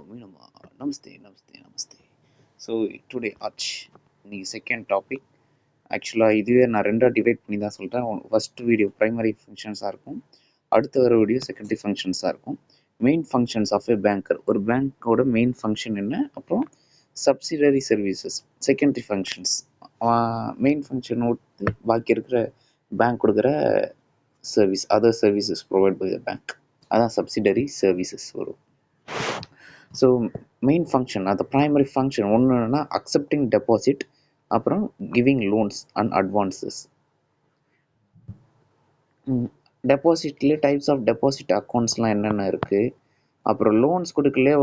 Minama. Namaste. So today இன்னைக்கு second topic. ஆக்சுவலாக இதுவே நான் ரெண்டாக டிவைட் பண்ணி தான் சொல்கிறேன். ஃபர்ஸ்ட் வீடியோ ப்ரைமரி ஃபங்க்ஷன்ஸாக இருக்கும், அடுத்த வர வீடியோ செகண்டரி ஃபங்க்ஷன்ஸாக இருக்கும். Main functions of a banker, ஒரு பேங்க்கோட மெயின் ஃபங்க்ஷன் என்ன, அப்புறம் subsidiary services, secondary functions. Main function விட்டு பாக்கி இருக்கிற பேங்க் கொடுக்குற service, other services provide by the bank, அதான் சப்சிடரி சர்வீசஸ் வரும். ஸோ மெயின் ஃபங்க்ஷன், அது ப்ரைமரி ஃபங்க்ஷன் ஒன்று என்னன்னா அக்செப்டிங் டெபாசிட், அப்புறம் கிவிங் லோன்ஸ் அண்ட் அட்வான்சஸ். டெபாசிட்லேயே டைப்ஸ் ஆஃப் டெபாசிட் அக்கௌண்ட்ஸ்லாம் என்னென்ன இருக்குது, அப்புறம் லோன்ஸ் கொடுக்கலே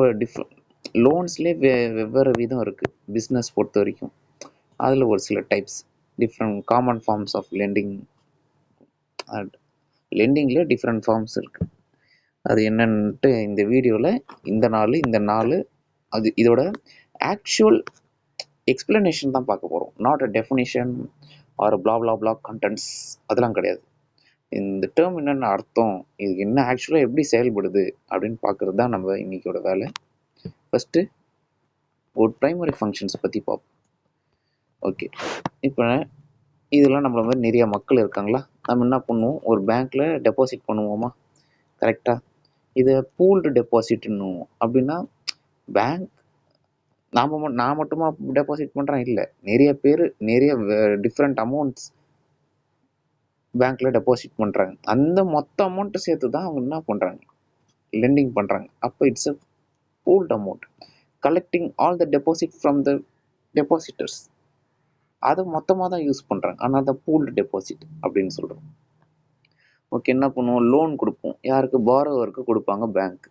லோன்ஸ்லேயே வெவ்வேறு விதம் இருக்குது பிஸ்னஸ் பொறுத்த வரைக்கும். அதில் ஒரு சில types, different common forms of லெண்டிங்லேயே டிஃப்ரெண்ட் ஃபார்ம்ஸ் இருக்குது. அது என்னன்ட்டு இந்த வீடியோவில் இந்த நாலு அது இதோட ஆக்சுவல் எக்ஸ்பிளனேஷன் தான் பார்க்க போகிறோம். Not a definition or blah contents, அதெல்லாம் கிடையாது. இந்த டேர்ம் என்னென்ன அர்த்தம், இது என்ன ஆக்சுவலாக எப்படி செயல்படுது அப்படின்னு பார்க்குறது தான் நம்ம இன்னைக்கோட வேலை. ஃபஸ்ட்டு ஒரு ப்ரைமரி ஃபங்க்ஷன்ஸ் பற்றி பார்ப்போம். ஓகே, இப்போ இதெல்லாம் நம்மள மாதிரி நிறைய மக்கள் இருக்காங்களா, நம்ம என்ன பண்ணுவோம், ஒரு பேங்க்கில் டெபாசிட் பண்ணுவோமா, கரெக்டாக. இதை பூல்டு டெபாசிட்னு, அப்படின்னா பேங்க் நான் மட்டுமா டெபாசிட் பண்ணுறேன், இல்லை, நிறைய பேர் நிறைய டிஃப்ரெண்ட் அமௌண்ட்ஸ் பேங்க்கில் டெபாசிட் பண்ணுறாங்க. அந்த மொத்த அமௌண்ட்டை சேர்த்து தான் அவங்க என்ன பண்ணுறாங்க, லெண்டிங் பண்ணுறாங்க. அப்போ it's a pooled amount, collecting all the deposit from the depositors. அதை மொத்தமாக தான் யூஸ் பண்ணுறாங்க, ஆனால் அதை பூல்டு டெபாசிட் அப்படின்னு சொல்கிறோம். ஓகே, என்ன பண்ணுவோம், லோன் கொடுப்போம். யாருக்கு, பாரோவருக்கு கொடுப்பாங்க பேங்க்.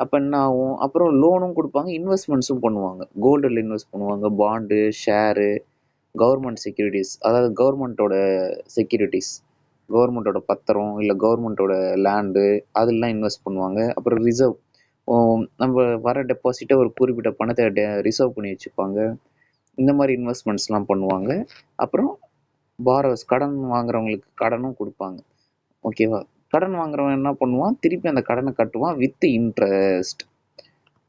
அப்போ என்ன ஆகும், அப்புறம் லோனும் கொடுப்பாங்க, இன்வெஸ்ட்மெண்ட்ஸும் பண்ணுவாங்க. கோல்டில் இன்வெஸ்ட் பண்ணுவாங்க, பாண்டு, ஷேரு, கவர்மெண்ட் செக்யூரிட்டிஸ், அதாவது கவர்மெண்ட்டோட செக்யூரிட்டிஸ், கவர்மெண்ட்டோட பத்திரம் இல்லை கவர்மெண்ட்டோட லேண்டு, அதெல்லாம் இன்வெஸ்ட் பண்ணுவாங்க. அப்புறம் ரிசர்வ், நம்ம வர டெபாசிட்டை ஒரு குறிப்பிட்ட பணத்தை ரிசர்வ் பண்ணி வச்சுப்பாங்க. இந்த மாதிரி இன்வெஸ்ட்மெண்ட்ஸ்லாம் பண்ணுவாங்க. அப்புறம் பாரோஸ், கடன் வாங்குறவங்களுக்கு கடனும் கொடுப்பாங்க. ஓகேவா, கடன் வாங்குறவன் என்ன பண்ணுவான், திருப்பி அந்த கடனை கட்டுவான் வித் இன்ட்ரெஸ்ட்.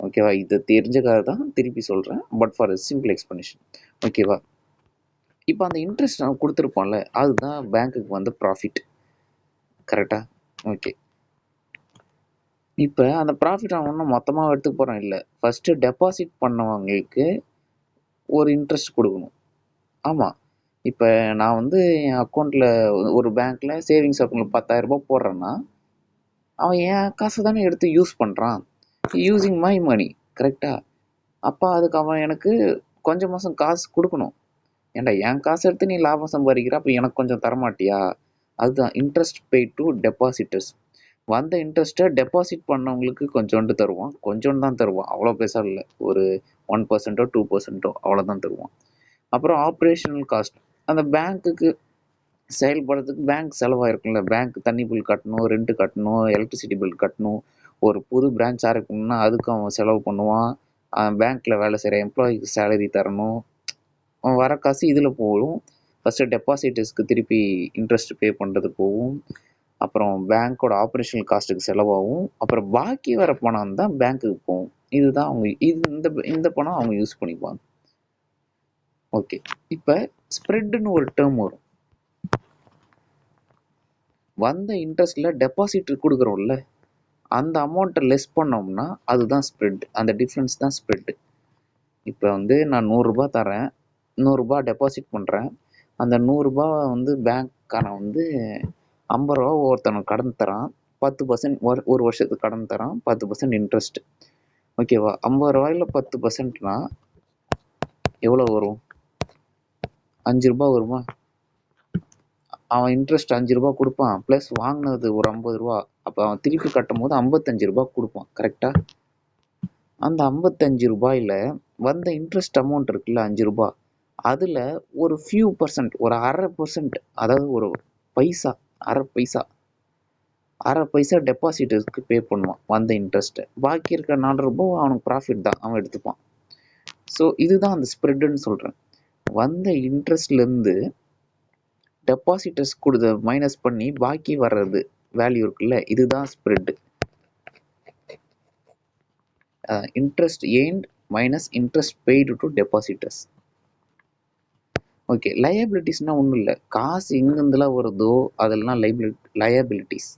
ஓகேவா, இது தெரிஞ்சக்காக தான் திருப்பி சொல்கிறேன், பட் ஃபார் சிம்பிள் எக்ஸ்பிளனேஷன். ஓகேவா, இப்போ அந்த இன்ட்ரெஸ்ட் நான் கொடுத்துருப்போம்ல, அதுதான் பேங்க்குக்கு வந்து ப்ராஃபிட், கரெக்டாக. ஓகே, இப்போ அந்த ப்ராஃபிட் அவன் ஒன்றும் மொத்தமாக எடுத்துக்க போகிறான் இல்லை, ஃபஸ்ட்டு டெபாசிட் பண்ணவங்களுக்கு ஒரு இன்ட்ரெஸ்ட் கொடுக்கணும். ஆமாம், இப்போ நான் வந்து என் அக்கௌண்ட்டில் ஒரு பேங்க்கில் சேவிங்ஸ் அக்கௌண்ட்டில் 10,000 ரூபாய் போடுறேன்னா, அவன் என் காசை தானே எடுத்து யூஸ் பண்ணுறான், யூஸிங் மை மணி, கரெக்டாக. அப்போ அதுக்கு அவன் எனக்கு கொஞ்சம் மாதம் காசு கொடுக்கணும். ஏன்டா என் காசை எடுத்து நீ லாபம் சம்பாதிக்கிற, அப்போ எனக்கு கொஞ்சம் தரமாட்டியா, அதுதான் இன்ட்ரெஸ்ட் பே டு டெபாசிட்டர்ஸ். வந்த இன்ட்ரெஸ்ட்டை டெபாசிட் பண்ணவங்களுக்கு கொஞ்சோண்டு தருவான், கொஞ்சோண்டு தான் தருவான், அவ்வளோ பெருசா இல்லை, ஒரு 1% 2% அவ்வளோதான் தருவான். அப்புறம் ஆப்ரேஷனல் காஸ்ட், அந்த பேங்க்குக்கு செயல்படுறதுக்கு பேங்க் செலவாயிருக்கும்ல, பேங்க் தண்ணி பில் கட்டணும், ரெண்ட் கட்டணும், எலக்ட்ரிசிட்டி பில் கட்டணும், ஒரு புது பிரான்ச் ஆரம்பிக்கணும்னா அதுக்கு அவன் செலவு பண்ணுவான், பேங்க்கில் வேலை செய்கிற எம்ப்ளாயிக்கு சேலரி தரணும், அவன் வர காசு இதில் போகும். ஃபஸ்ட்டு டெபாசிட்டர்ஸ்க்கு திருப்பி இன்ட்ரெஸ்ட் பே பண்ணுறது போகும், அப்புறம் பேங்க்கோட ஆப்ரேஷனல் காஸ்ட்டுக்கு செலவாகும், அப்புறம் பாக்கி வர பணம் தான் பேங்க்குக்கு போகும். இதுதான் அவங்க இந்த பணம் அவங்க யூஸ் பண்ணிப்பாங்க. ஓகே, இப்போ ஸ்ப்ரெட்னு ஒரு டேர்ம் வரும். வந்த இன்ட்ரெஸ்ட்ல டெபாசிட் கொடுக்குறோம்ல, அந்த அமௌண்ட்டை லெஸ் பண்ணோம்னா அதுதான் ஸ்ப்ரெட், அந்த டிஃப்ரென்ஸ் தான் ஸ்ப்ரெட். இப்போ வந்து நான் 100 தரேன், 100 டெபாசிட் பண்ணுறேன், அந்த 100 வந்து பேங்க்காரன் வந்து 50 ஒருத்தனுக்கு கடன் தரான், 10% ஒரு வருஷத்துக்கு கடன் தரான், 10% இன்ட்ரெஸ்ட். ஓகேவா, 50 10%னா எவ்வளோ வரும், 5 வருமா. அவன் இன்ட்ரெஸ்ட் 5 கொடுப்பான், ப்ளஸ் வாங்கினது ஒரு 50. அப்போ அவன் திருப்பி கட்டும் போது 55 கொடுப்பான், கரெக்டாக. அந்த 55 வந்த இன்ட்ரெஸ்ட் அமௌண்ட் இருக்குல்ல 5, அதில் ஒரு ஃபியூ பர்சன்ட், ஒரு 1/2%, அதாவது ஒரு பைசா, அரை பைசா டெபாசிட்டர்ஸ்க்கு பே பண்ணுவான் வந்த இன்ட்ரெஸ்ட்டை. பாக்கி இருக்க 4 அவனுக்கு ப்ராஃபிட் தான், அவன் எடுத்துப்பான். ஸோ இதுதான் அந்த ஸ்ப்ரெட்டுன்னு சொல்கிறேன். வந்த இன்ட்ரெஸ்ட்லேருந்து டெபாசிட்டர்ஸ் கொடுத்த மைனஸ் பண்ணி பாக்கி வர்றது வேல்யூ இருக்குல்ல, இதுதான் spread. Interest earned minus interest paid to depositors. Okay, லயபிலிட்டிஸ்னால் ஒன்றும் இல்லை, காசு எங்கேருந்துலாம் வருதோ அதெல்லாம் லயபிலிட்டிஸ்.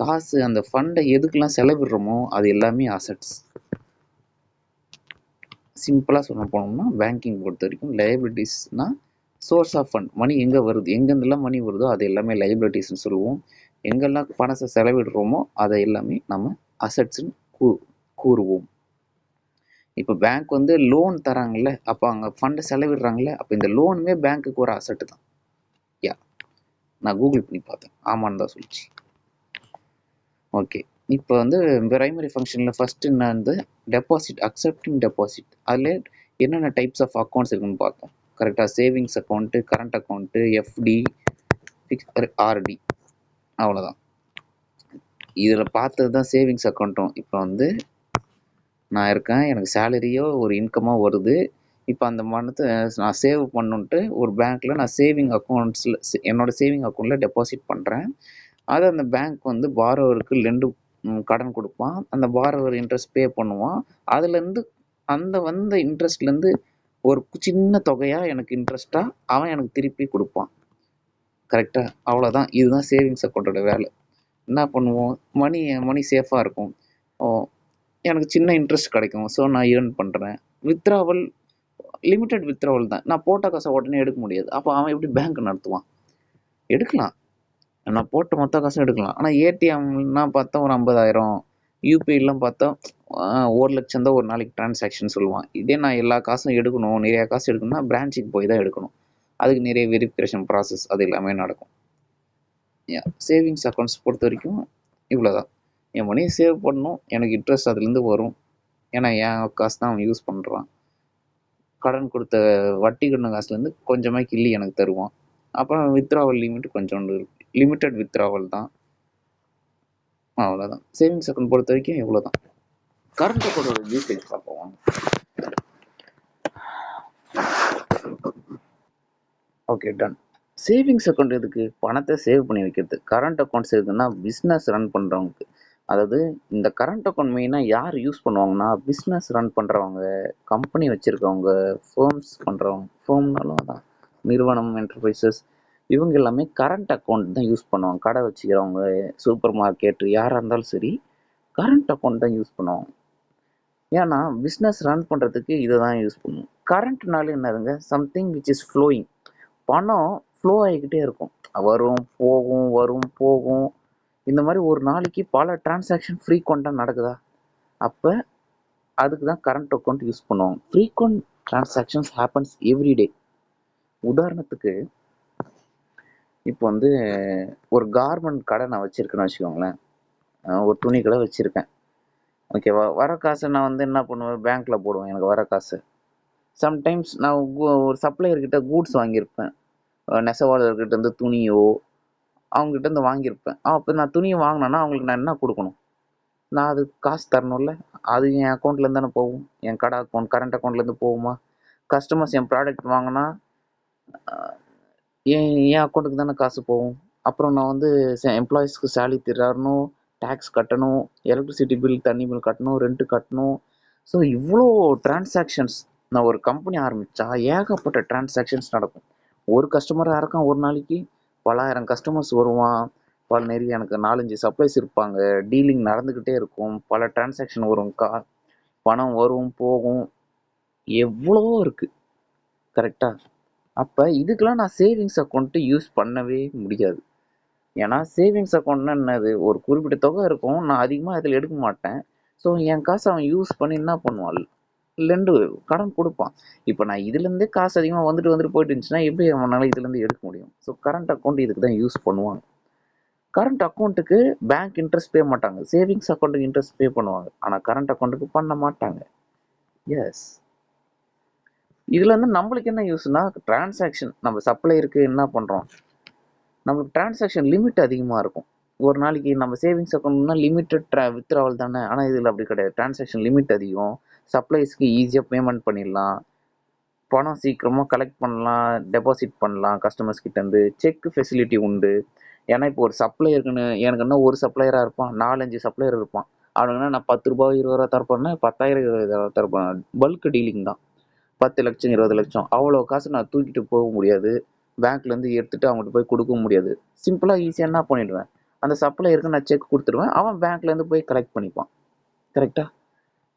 காசு அந்த ஃபண்டை எதுக்கெல்லாம் செலவிடுறோமோ அது எல்லாமே அசட்ஸ். சிம்பிளாக சொல்ல போனோம்னா பேங்கிங் பொறுத்த வரைக்கும் லயபிலிட்டிஸ்னால் சோர்ஸ் ஆஃப் ஃபண்ட், மணி எங்கே வருது, எங்கேருந்துலாம் மணி வருதோ அது எல்லாமே லயபிலிட்டிஸ்ன்னு சொல்லுவோம். எங்கெல்லாம் பணத்தை செலவிடுறோமோ அதை எல்லாமே நம்ம அசட்ஸ்ன்னு கூறுவோம். இப்போ பேங்க் வந்து லோன் தராங்கல்ல, அப்போ அங்கே ஃபண்டை செலவிடுறாங்கல்ல, அப்போ இந்த லோனுமே பேங்க்குக்கு ஒரு அசட்டு தான். யா, நான் கூகுள் பண்ணி பார்த்தேன், ஆமான்னு தான் சொல்லிச்சு. ஓகே, இப்போ வந்து பிரைமரி ஃபங்க்ஷனில் ஃபஸ்ட்டு என்ன வந்து டெபாசிட், அக்செப்டிங் டெபாசிட். அதில் என்னென்ன டைப்ஸ் ஆஃப் அக்கௌண்ட்ஸ் இருக்குன்னு பார்த்தோம் கரெக்டாக. Savings account, current account, FD, RD, அவ்வளோதான். இதில் பார்த்தது தான் சேவிங்ஸ் அக்கௌண்ட்டும். இப்போ வந்து நான் இருக்கேன், எனக்கு சேலரியோ ஒரு இன்கமோ வருது. இப்போ அந்த மந்த்து நான் சேவ் பண்ணுன்ட்டு ஒரு பேங்க்கில் நான் சேவிங் அக்கௌண்ட்ஸில் என்னோடய சேவிங் அக்கௌண்ட்டில் டெபாசிட் பண்ணுறேன். அதை அந்த பேங்க் வந்து பாரோவருக்கு லெண்டு கடன் கொடுப்பான். அந்த பாரோவர் இன்ட்ரெஸ்ட் பே பண்ணுவான். அதுலேருந்து அந்த வந்த இன்ட்ரெஸ்ட்லேருந்து ஒரு சின்ன தொகையாக எனக்கு இன்ட்ரெஸ்ட்டாக அவன் எனக்கு திருப்பி கொடுப்பான். கரெக்டாக, அவ்வளோதான். இதுதான் சேவிங்ஸ் அக்கௌண்ட்டோட வேலை. என்ன பண்ணுவோம், மணி சேஃபாக இருக்கும், எனக்கு சின்ன இன்ட்ரெஸ்ட் கிடைக்கும், ஸோ நான் ஏர்ன் பண்ணுறேன். வித்ராவல் லிமிட்டட் வித்ராவல் தான். நான் போட்ட காசை உடனே எடுக்க முடியாது. அப்போ அவன் எப்படி பேங்க் நடத்துவான்? எடுக்கலாம், நான் போட்ட மொத்த காசும் எடுக்கலாம். ஆனால் ஏடிஎம்லாம் பார்த்தா ஒரு 50,000, யூபிஐலாம் பார்த்தா 1,00,000 தான் ஒரு நாளைக்கு டிரான்சாக்ஷன் சொல்லுவான். இதே நான் எல்லா காசும் எடுக்கணும், நிறையா காசு எடுக்கணும்னா பிரான்ச்சுக்கு போய் தான் எடுக்கணும். அதுக்கு நிறைய வெரிஃபிகேஷன் ப்ராசஸ் அது எல்லாமே நடக்கும். சேவிங்ஸ் அக்கௌண்ட்ஸ் பொறுத்த வரைக்கும் இவ்வளோ தான். என் மணியை சேவ் பண்ணணும், எனக்கு இன்ட்ரெஸ்ட் அதுலேருந்து வரும், ஏன்னா என் காசு தான் அவன் யூஸ் பண்ணுறான். கடன் கொடுத்த வட்டி கட்டின காசுலேருந்து கொஞ்சமாக கிள்ளி எனக்கு தருவான். அப்புறம் வித்ராவல் லிமிட் கொஞ்சோண்டு இருக்குது, லிமிட்டட் வித்ராவல் தான், அவ்வளோதான். சேவிங்ஸ் அக்கௌண்ட் பொறுத்த வரைக்கும் இவ்வளோ தான். கரண்ட் அக்கௌண்டோட யூசேஜ் பார்ப்போம். Okay, done. சேவிங்ஸ் அக்கௌண்ட் எதுக்கு? பணத்தை சேவ் பண்ணி வைக்கிறது. கரண்ட் அக்கௌண்ட்ஸ் எதுக்குன்னா பிஸ்னஸ் ரன் பண்ணுறவங்களுக்கு. அதாவது இந்த கரண்ட் அக்கௌண்ட் மெயினாக யார் யூஸ் பண்ணுவாங்கன்னா, பிஸ்னஸ் ரன் பண்ணுறவங்க, கம்பெனி வச்சுருக்கவங்க, ஃபேர்ம்ஸ் பண்ணுறவங்க, ஃபேர்ம்னாலும் அதான் நிறுவனம், என்டர்பிரைசஸ், இவங்க எல்லாமே கரண்ட் அக்கௌண்ட் தான் யூஸ் பண்ணுவாங்க. கடை வச்சுக்கிறவங்க, சூப்பர் மார்க்கெட், யாராக இருந்தாலும் சரி கரண்ட் அக்கௌண்ட் தான் யூஸ் பண்ணுவாங்க. ஏன்னா பிஸ்னஸ் ரன் பண்ணுறதுக்கு இதை தான் யூஸ் பண்ணுவோம். கரண்ட்னால என்னதுங்க, சம்திங் விச் இஸ் ஃப்ளோயிங். பணம் ஃப்ளோ ஆகிக்கிட்டே இருக்கும், வரும் போகும் வரும் போகும். இந்த மாதிரி ஒரு நாளைக்கு பல டிரான்சாக்ஷன் ஃப்ரீக்வெண்ட்டாக நடக்குதா, அப்போ அதுக்கு தான் கரண்ட் அக்கௌண்ட் யூஸ் பண்ணுவாங்க. Frequent transactions happens everyday. உதாரணத்துக்கு இப்போ வந்து ஒரு கார்மெண்ட் கடை நான் வச்சுருக்கேன்னு வச்சுக்கோங்களேன், ஒரு துணி கடை வச்சுருக்கேன். ஓகேவா, வர காசை நான் வந்து என்ன பண்ணுவேன், பேங்க்கில் போடுவேன் எனக்கு வர காசு. சம்டைம்ஸ் நான் ஒரு சப்ளையர்கிட்ட கூட்ஸ் வாங்கியிருப்பேன், நெசவாளர்கிட்ட இருந்து துணியோ அவங்ககிட்ட இருந்து வாங்கியிருப்பேன். அப்போ நான் துணியை வாங்கினேன்னா அவங்களுக்கு நான் என்ன கொடுக்கணும், நான் அதுக்கு காசு தரணும்ல. அது என் அக்கௌண்ட்லேருந்து தானே போகும், என் கடை அக்கௌண்ட் கரண்ட் அக்கௌண்ட்லேருந்து போகுமா? கஸ்டமர்ஸ் என் ப்ராடக்ட் வாங்கினா என் அக்கௌண்ட்டுக்கு தானே காசு போகும். அப்புறம் நான் வந்து எம்ப்ளாயீஸ்க்கு சேலரி தரணும், டேக்ஸ் கட்டணும், எலக்ட்ரிசிட்டி பில், தண்ணி பில் கட்டணும், ரெண்ட்டு கட்டணும். ஸோ இவ்வளோ டிரான்சாக்ஷன்ஸ். நான் ஒரு கம்பெனி ஆரம்பித்தா ஏகப்பட்ட டிரான்சாக்ஷன்ஸ் நடக்கும். ஒரு கஸ்டமராக இருக்கான், ஒரு நாளைக்கு பலாயிரம் கஸ்டமர்ஸ் வருவான், நிறைய எனக்கு 4-5 சப்ளைஸ் இருப்பாங்க, டீலிங் நடந்துக்கிட்டே இருக்கும், பல டிரான்சாக்ஷன் வரும், பணம் வரும் போகும், எவ்வளவோ இருக்குது. கரெக்டாக, அப்போ இதுக்கெல்லாம் நான் சேவிங்ஸ் அக்கௌண்ட்டு யூஸ் பண்ணவே முடியாது. ஏன்னா சேவிங்ஸ் அக்கௌண்ட்னா என்னது, ஒரு குறிப்பிட்ட தொகை இருக்கும், நான் அதிகமாக இதில் எடுக்க மாட்டேன். ஸோ என் காசை அவன் யூஸ் பண்ணி என்ன பண்ணுவான், லெண்டு கடன் கொடுப்பான். இப்போ நான் இதுலேருந்தே காசு அதிகமாக வந்துட்டு போயிட்டு இருந்துச்சுன்னா எப்படி அவனால் இதுலேருந்து எடுக்க முடியும்? ஸோ கரண்ட் அக்கௌண்ட் இதுக்கு தான் யூஸ் பண்ணுவாங்க. கரண்ட் அக்கௌண்ட்டுக்கு பேங்க் இன்ட்ரெஸ்ட் பே மாட்டாங்க, சேவிங்ஸ் அக்கௌண்ட்டுக்கு இன்ட்ரெஸ்ட் பே பண்ணுவாங்க, ஆனால் கரண்ட் அக்கௌண்ட்டுக்கு பண்ண மாட்டாங்க. எஸ், இதுல இருந்து நம்மளுக்கு என்ன யூஸ்னா, டிரான்சாக்ஷன் நம்ம சப்ளையருக்கு என்ன பண்ணுறோம், நம்மளுக்கு டிரான்சாக்ஷன் லிமிட் அதிகமாக இருக்கும். ஒரு நாளைக்கு நம்ம சேவிங்ஸ் அக்கௌண்ட்னா லிமிட்டட் வித்ராவல் தானே, ஆனால் இதில் அப்படி கிடையாது, டிரான்சாக்ஷன் லிமிட் அதிகம். சப்ளைஸ்க்கு ஈஸியாக பேமெண்ட் பண்ணிடலாம், பணம் சீக்கிரமாக கலெக்ட் பண்ணலாம், டெபாசிட் பண்ணலாம் கஸ்டமர்ஸ் கிட்டேருந்து, செக் ஃபெசிலிட்டி உண்டு. ஏன்னா இப்போ ஒரு சப்ளையருக்குன்னு எனக்கு என்ன ஒரு சப்ளையராக இருப்பான், 4-5 சப்ளையர் இருப்பான், அவனுங்கன்னா நான் 10 ரூபா 20 ரூபா தரப்போறேன்னா 10,000 20,000 தரப்போறேன். பல்க் டீலிங் தான். 10 லட்சம் 20 லட்சம் அவ்வளோ காசு நான் தூக்கிட்டு போக முடியாது. பேங்க்ல இருந்து எடுத்துட்டு அவங்ககிட்ட போய் கொடுக்க முடியாது. சிம்பிளா ஈஸியா என்ன பண்ணிடுவேன், அந்த சப்ளையருக்கு நான் செக் கொடுத்துருவேன். அவன் பேங்க்ல இருந்து போய் கலெக்ட் பண்ணிப்பான். கரெக்டா?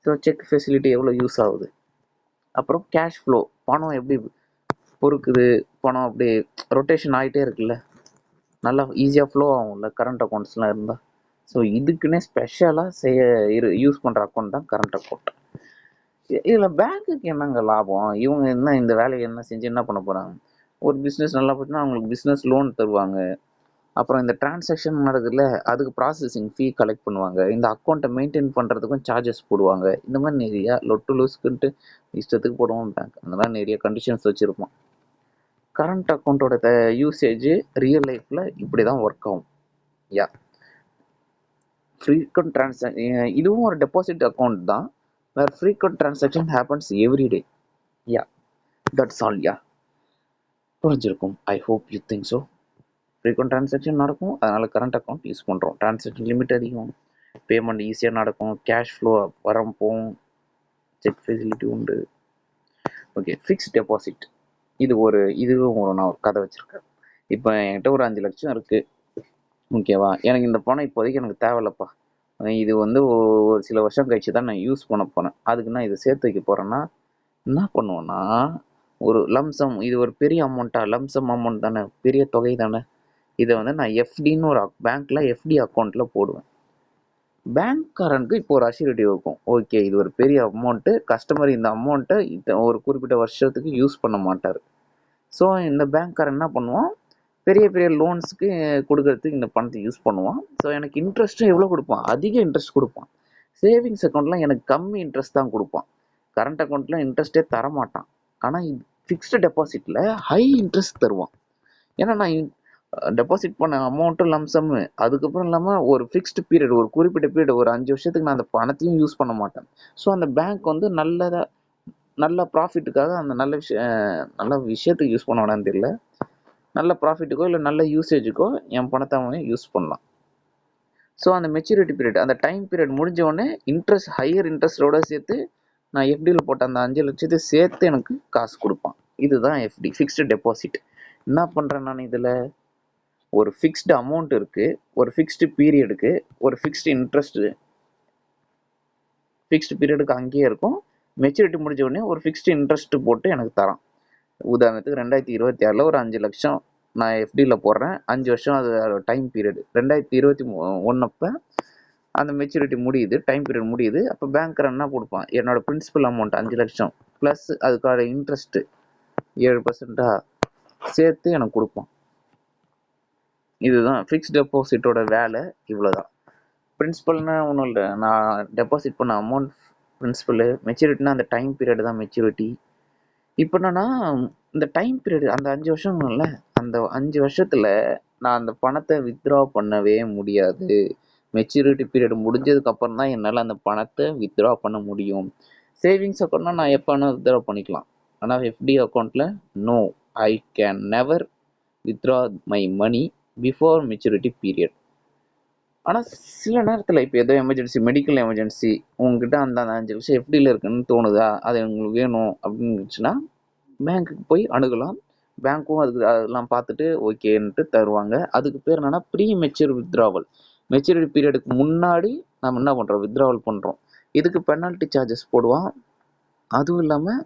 ஸோ செக் ஃபெசிலிட்டி எவ்வளோ யூஸ் ஆகுது. அப்புறம் கேஷ் ஃப்ளோ, பணம் எப்படி பொறுக்குது, பணம் அப்படியே ரொட்டேஷன் ஆகிட்டே இருக்குல்ல, நல்லா ஈஸியாக ஃப்ளோ ஆகும்ல கரண்ட் அக்கௌண்ட்ஸ்லாம் இருந்தால். ஸோ இதுக்குன்னே ஸ்பெஷலாக யூஸ் பண்ணுற அக்கௌண்ட் தான் கரண்ட் அக்கௌண்ட். இதில் பேங்க்குக்கு என்னங்க லாபம்? இவங்க என்ன இந்த வேலையை என்ன செஞ்சு என்ன பண்ண போகிறாங்க? ஒரு பிஸ்னஸ் நல்லா போச்சுன்னா அவங்களுக்கு பிஸ்னஸ் லோன் தருவாங்க. அப்புறம் இந்த டிரான்சாக்ஷன் நடக்குதுல, அதுக்கு ப்ராசஸிங் ஃபீ கலெக்ட் பண்ணுவாங்க. இந்த அக்கௌண்ட்டை மெயின்டைன் பண்ணுறதுக்கும் சார்ஜஸ் போடுவாங்க. இந்த மாதிரி நிறையா லொட்டு லூஸ்க்குன்ட்டு இஷ்டத்துக்கு போடுவோம் பேங்க். அந்த மாதிரி நிறைய கண்டிஷன்ஸ் வச்சுருப்போம். கரண்ட் அக்கௌண்ட்டோட யூசேஜ் ரியல் லைஃப்பில் இப்படி தான் ஒர்க் ஆகும். யா ஃப்ரீக்வெண்ட் டிரான்சாக்ஷன், இதுவும் ஒரு டெபாசிட் அக்கௌண்ட் தான், where frequent transaction happens every day. Yeah that's all. Yeah புரிஞ்சிருக்கும். I hope you think so. Frequent transaction நடக்கும், அதனால் கரண்ட் அக்கௌண்ட் யூஸ் பண்ணுறோம். டிரான்சாக்ஷன் லிமிட் அதிகம், பேமெண்ட் ஈஸியாக நடக்கும், கேஷ் ஃப்ளோ வரம் போகும், செக் ஃபெசிலிட்டி உண்டு. Okay, fixed deposit. இதுவும் நான் ஒரு கதை வச்சுருக்கேன். இப்போ என்கிட்ட ஒரு 5 லட்சம் இருக்குது. ஓகேவா, எனக்கு இந்த பணம் இப்போதைக்கு எனக்கு தேவையில்லப்பா. இது வந்து ஒரு சில வருஷம் கழிச்சு தான் நான் யூஸ் பண்ண போகிறேன். அதுக்கு நான் இதை சேர்த்து வைக்க போகிறேன்னா என்ன பண்ணுவேன்னா, ஒரு லம்சம், இது ஒரு பெரிய அமௌண்ட்டா, லம்சம் அமௌண்ட் தானே, பெரிய தொகை தானே, இதை வந்து நான் எஃப்டின்னு ஒரு பேங்க்ல எஃப்டி அக்கௌண்ட்ல போடுவேன். பேங்க்காரனுக்கு இப்போ ஒரு அஷ்யூரிட்டி இருக்கும். ஓகே, இது ஒரு பெரிய அமௌண்ட்டு, கஸ்டமர் இந்த அமௌண்ட்டை ஒரு குறிப்பிட்ட வருஷத்துக்கு யூஸ் பண்ண மாட்டார். ஸோ இந்த பேங்க்காரன் என்ன பண்ணுவான், பெரிய பெரிய லோன்ஸுக்கு கொடுக்கறதுக்கு இந்த பணத்தை யூஸ் பண்ணுவான். ஸோ எனக்கு இன்ட்ரெஸ்ட்டும் எவ்வளோ கொடுப்பான், அதிக இன்ட்ரெஸ்ட் கொடுப்பான். சேவிங்ஸ் அக்கௌண்ட்லாம் எனக்கு கம்மி இன்ட்ரெஸ்ட் தான் கொடுப்பான். கரண்ட் அக்கௌண்ட்ல இன்ட்ரெஸ்ட்டே தரமாட்டான். ஆனால் ஃபிக்ஸ்டு டெபாசிட்டில் ஹை இன்ட்ரெஸ்ட் தருவான். ஏன்னா நான் டெபாசிட் பண்ண அமௌண்ட்டும் லம்சம்மு, அதுக்கப்புறம் இல்லாமல் ஒரு ஃபிக்ஸ்டு பீரியட், ஒரு குறிப்பிட்ட பீரியட், ஒரு 5 வருஷத்துக்கு நான் அந்த பணத்தையும் யூஸ் பண்ண மாட்டேன். ஸோ அந்த பேங்க் வந்து நல்ல ப்ராஃபிட்டுக்காக அந்த நல்ல விஷயத்துக்கு யூஸ் பண்ணுவானான்னு தெரியல, நல்ல ப்ராஃபிட்டுக்கோ இல்லை நல்ல யூசேஜுக்கோ என் பணத்தை அவன் யூஸ் பண்ணலாம். ஸோ அந்த மெச்சூரிட்டி பீரியட், அந்த டைம் பீரியட் முடிஞ்ச உடனே இன்ட்ரெஸ்ட், ஹையர் இன்ட்ரெஸ்டோட சேர்த்து நான் எஃப்டியில் போட்ட அந்த 5 லட்சத்தை சேர்த்து எனக்கு காசு கொடுப்பான். இதுதான் எஃப்டி, ஃபிக்ஸ்டு டெபாசிட். என்ன பண்ணுறேன் நான் இதில், ஒரு ஃபிக்ஸ்டு அமௌண்ட் இருக்குது, ஒரு ஃபிக்ஸ்டு பீரியடுக்கு ஒரு ஃபிக்ஸ்டு இன்ட்ரெஸ்ட்டு, ஃபிக்ஸ்டு பீரியடுக்கு அங்கேயே இருக்கும். மெச்சூரிட்டி முடிஞ்ச உடனே ஒரு ஃபிக்ஸ்டு இன்ட்ரெஸ்ட் போட்டு எனக்கு தரான். உதாரணத்துக்கு 2026 ஒரு 5 லட்சம் நான் எஃப்டியில் போடுறேன். 5 வருஷம் அது டைம் பீரியடு. 2021 அப்போ அந்த மெச்சூரிட்டி முடியுது, டைம் பீரியட் முடியுது. அப்போ பேங்க்கர் என்ன கொடுப்பான், என்னோட பிரின்சிபல் அமௌண்ட் 5 லட்சம் ப்ளஸ் அதுக்கான இன்ட்ரெஸ்ட்டு 7% சேர்த்து எனக்கு கொடுப்பான். இதுதான் ஃபிக்ஸ்ட் டெபாசிட்டோட வேலை. இவ்வளோதான். பிரின்சிபல்னா ஒன்றும் இல்லை, நான் டெபாசிட் பண்ண அமௌண்ட் பிரின்சிபலு. மெச்சூரிட்டினா அந்த டைம் பீரியட் தான் மெச்சூரிட்டி. இப்போ என்னன்னா, இந்த டைம் பீரியட் அந்த 5 வருஷங்கள்ல, அந்த 5 வருஷத்துல நான் அந்த பணத்தை வித்ட்ரா பண்ணவே முடியாது. மெச்சூரிட்டி பீரியட் முடிஞ்சதுக்கு அப்புறம் தான் என்னால் அந்த பணத்தை வித்ட்ரா பண்ண முடியும். சேவிங்ஸ் அக்கௌண்ட்னா நான் எப்போ வேணால் வித்ட்ரா பண்ணிக்கலாம். ஆனால் எஃப்டி அக்கௌண்ட்டில் no, I can never withdraw my money before maturity period. ஆனால் சில நேரத்தில் இப்போ ஏதோ எமர்ஜென்சி, மெடிக்கல் எமர்ஜென்சி, உங்ககிட்ட அந்த 5 லட்சம் எஃப்டியில் இருக்குன்னு தோணுதா, அது உங்களுக்கு வேணும் அப்படின்னு இருந்துச்சுன்னா பேங்க்குக்கு போய் அணுகலாம். பேங்க்கும் அதெல்லாம் பார்த்துட்டு ஓகேன்ட்டு தருவாங்க. அதுக்கு பேர் என்னன்னா ப்ரீ மெச்சூர் வித்ட்ராவல். மெச்சூரிட்டி பீரியடுக்கு முன்னாடி நம்ம என்ன பண்ணுறோம், வித்ட்ராவல் பண்ணுறோம். இதுக்கு பெனால்ட்டி சார்ஜஸ் போடுவான். அதுவும் இல்லாமல்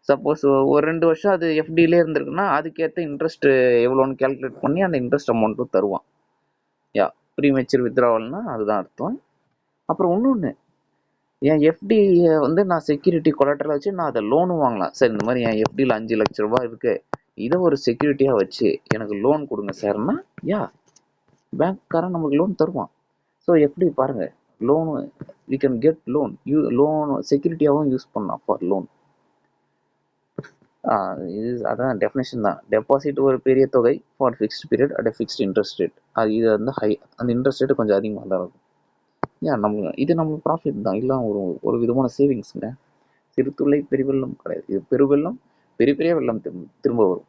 சப்போஸ் ஒரு 2 வருஷம் அது எஃப்டிலே இருந்திருக்குன்னா அதுக்கேற்ற இன்ட்ரெஸ்ட் எவ்வளோன்னு கேல்குலேட் பண்ணி அந்த இன்ட்ரெஸ்ட் அமௌண்ட்டும் தருவான். யா ப்ரீ மெச்சூர் வித்ட்ராவல்னா அதுதான் அர்த்தம். அப்புறம் இன்னொன்று, என் எஃப்டியை வந்து நான் செக்யூரிட்டி கொலாட்ரல் வச்சு நான் அதை லோனும் வாங்கலாம். சார் இந்த மாதிரி என் எஃப்டியில் 5 லட்ச ரூபாய் இருக்குது, இதை ஒரு செக்யூரிட்டியாக வச்சு எனக்கு லோன் கொடுங்க சார்னா, யா பேங்க்காரன் நமக்கு லோன் தருவான். ஸோ எப்படி பாருங்கள், loan we can get loan செக்யூரிட்டியாகவும் யூஸ் பண்ணலாம் ஃபார் லோன். அதான் டெஃபினேஷன் தான். டெபாசிட் ஒரு பெரிய தொகை for fixed period at fixed interest rate. இது வந்து அந்த இன்ட்ரெஸ்ட் ரேட்டு கொஞ்சம் அதிகமாக தான் இருக்கும். இது நம்ம ப்ராஃபிட் தான், இல்லை ஒரு விதமான சேவிங்ஸுங்க. சிறுதுளை பெருவெள்ளம் கிடையாது, இது பெருவெள்ளம், பெரிய பெரிய வெள்ளம் திரும்ப வரும்.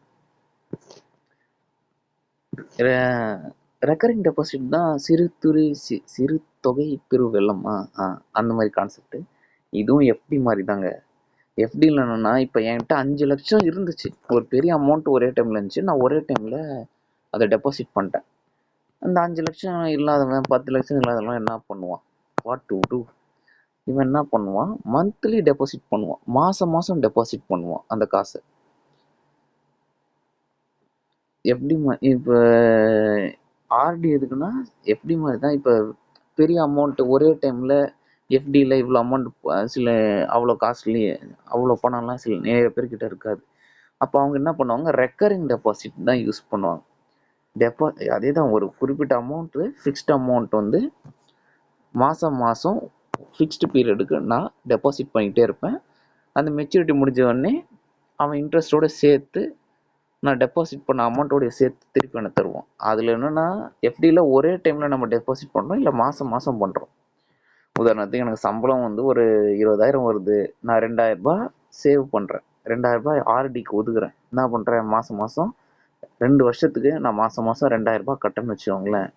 ரெக்கரிங் டெபாசிட் தான் சிறு தொகை பெரு வெள்ளமா அந்த மாதிரி கான்செப்ட். இதுவும் எஃப்டி மாதிரி தாங்க. எஃப்டியில் என்னன்னா, இப்போ என்கிட்ட 5 லட்சம் இருந்துச்சு, ஒரு பெரிய அமௌண்ட் ஒரே டைமில் இருந்துச்சு, நான் ஒரே டைமில் அதை டெபாசிட் பண்ணிட்டேன். அந்த 5 லட்சம் இல்லாதவன் 10 லட்சம் இல்லாதவன் என்ன பண்ணுவான்? What to do? இவன் என்ன பண்ணுவான்? மந்த்லி டெபாசிட் பண்ணுவான், மாதம் மாதம் டெபாசிட் பண்ணுவான் அந்த காசை. எப்படி இப்போ ஆர்டி எதுக்குன்னா எஃப்டி மாதிரி தான். இப்போ பெரிய அமௌண்ட் ஒரே டைமில் எஃப்டியில் இவ்வளோ அமௌண்ட் சில அவ்வளோ காஸ்ட்லி அவ்வளோ பணம்லாம் சில நிறைய பேர்கிட்ட இருக்காது. அப்போ அவங்க என்ன பண்ணுவாங்க? ரெக்கரிங் டெபாசிட் தான் யூஸ் பண்ணுவாங்க. அதே தான், ஒரு குறிப்பிட்ட அமௌண்ட்டு ஃபிக்ஸ்ட் அமௌண்ட் வந்து மாதம் மாதம் ஃபிக்ஸ்டு பீரியடுக்கு நான் டெபாசிட் பண்ணிகிட்டே இருப்பேன். அந்த மெச்சூரிட்டி முடிஞ்ச உடனே அவன் இன்ட்ரெஸ்ட்டோடு சேர்த்து நான் டெபாசிட் பண்ண அமௌண்ட்டோடைய சேர்த்து திருப்பி எனக்கு தருவோம். அதில் என்னென்னா, எஃப்டியில் ஒரே டைமில் நம்ம டெபாசிட் பண்ணுறோம், இல்லை மாதம் மாதம் பண்ணுறோம். உதாரணத்துக்கு எனக்கு சம்பளம் வந்து ஒரு 20,000 வருது, நான் 2,000 சேவ் பண்ணுறேன், 2,000 ஆர்டிக்கு ஒதுக்குறேன். என்ன பண்ணுறேன்? மாதம் மாதம் 2 வருஷத்துக்கு நான் மாதம் மாதம் 2,000 கட்டணும்னு வச்சுக்கோங்களேன்.